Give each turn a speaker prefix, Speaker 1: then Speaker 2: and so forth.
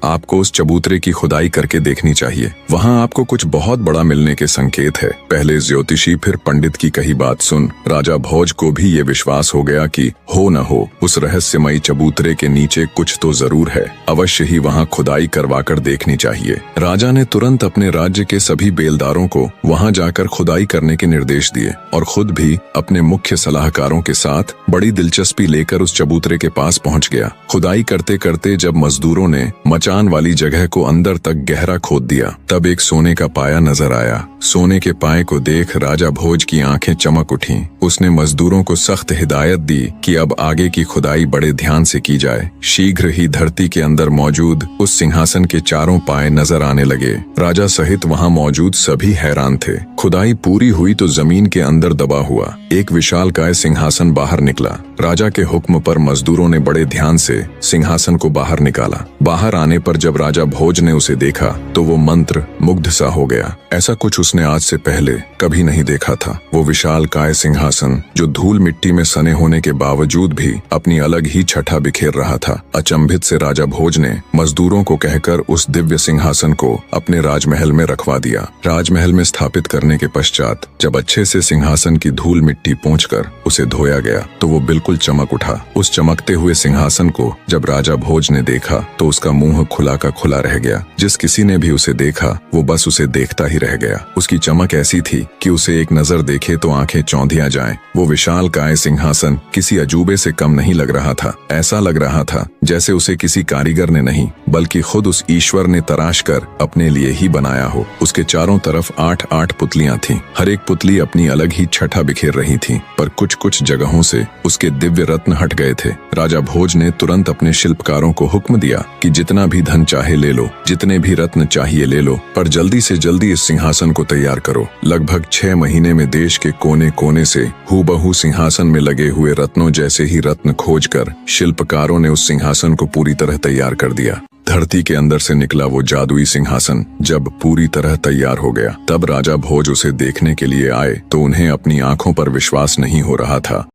Speaker 1: आपको उस चबूतरे की खुदाई करके देखनी चाहिए। वहाँ आपको कुछ बहुत बड़ा मिलने के संकेत है। पहले ज्योतिषी फिर पंडित की कही बात सुन राजा भोज को भी ये विश्वास हो गया कि हो न हो उस रहस्यमयी चबूतरे के नीचे कुछ तो जरूर है। अवश्य ही वहाँ खुदाई करवाकर देखनी चाहिए। राजा ने तुरंत अपने राज्य के सभी बेलदारों को वहाँ जाकर खुदाई करने के निर्देश दिए और खुद भी अपने मुख्य सलाहकारों के साथ बड़ी दिलचस्पी लेकर उस चबूतरे के पास पहुँच गया। खुदाई करते करते जब मजदूरों ने मचान वाली जगह को अंदर तक गहरा खोद दिया, तब एक सोने का पाया नजर आया। सोने के पाए को देख राजा भोज की आंखें चमक उठीं। उसने मजदूरों को सख्त हिदायत दी कि अब आगे की खुदाई बड़े ध्यान से की जाए। शीघ्र ही धरती के अंदर मौजूद उस सिंहासन के चारों पाए नजर आने लगे। राजा सहित वहाँ मौजूद सभी हैरान थे। खुदाई पूरी हुई तो जमीन के अंदर दबा हुआ एक विशालकाय सिंहासन बाहर निकला। राजा के हुक्म पर मजदूरों ने बड़े ध्यान से सिंहासन को बाहर निकाला। बाहर आने पर जब राजा भोज ने उसे देखा तो वो मंत्र मुग्ध सा हो गया। ऐसा कुछ उसने आज से पहले कभी नहीं देखा था। वो विशालकाय सिंहासन जो धूल मिट्टी में सने होने के बावजूद भी अपनी अलग ही छठा बिखेर रहा था। अचंभित से राजा भोज ने मजदूरों को कहकर उस दिव्य सिंहासन को अपने राजमहल में रखवा दिया। राजमहल में स्थापित करने के पश्चात जब अच्छे से सिंहासन की धूल मिट्टी पोंछकर उसे धोया गया तो वो बिल्कुल चमक उठा। उस चमकते हुए सिंहासन को जब राजा भोज ने देखा तो उसका मुंह खुला का खुला रह गया। जिस किसी ने भी उसे देखा वो बस उसे देखता ही रह गया। उसकी चमक ऐसी थी कि उसे एक नजर देखे तो आंखें चौंधिया जाएं। वो विशालकाय सिंहासन किसी अजूबे से कम नहीं लग रहा था। ऐसा लग रहा था जैसे उसे किसी कारीगर ने नहीं बल्कि खुद उस ईश्वर ने तराश कर अपने लिए ही बनाया हो। उसके चारों तरफ 8-8 पुतलियां थीं। हर एक पुतली अपनी अलग ही छठा बिखेर रही थी, पर कुछ जगहों से उसके दिव्य रत्न हट गए थे। राजा भोज ने तुरंत अपने शिल्पकारों को हुक्म दिया कि जितना भी धन चाहे ले लो, जितने भी रत्न चाहिए ले लो, पर जल्दी से जल्दी इस सिंहासन को तैयार करो। लगभग 6 महीने में देश के कोने कोने से हूबहू सिंहासन में लगे हुए रत्नों जैसे ही रत्न खोजकर शिल्पकारों ने उस सिंहासन को पूरी तरह तैयार कर दिया। धरती के अंदर से निकला वो जादुई सिंहासन जब पूरी तरह तैयार हो गया, तब राजा भोज उसे देखने के लिए आए तो उन्हें अपनी आंखों पर विश्वास नहीं हो रहा था।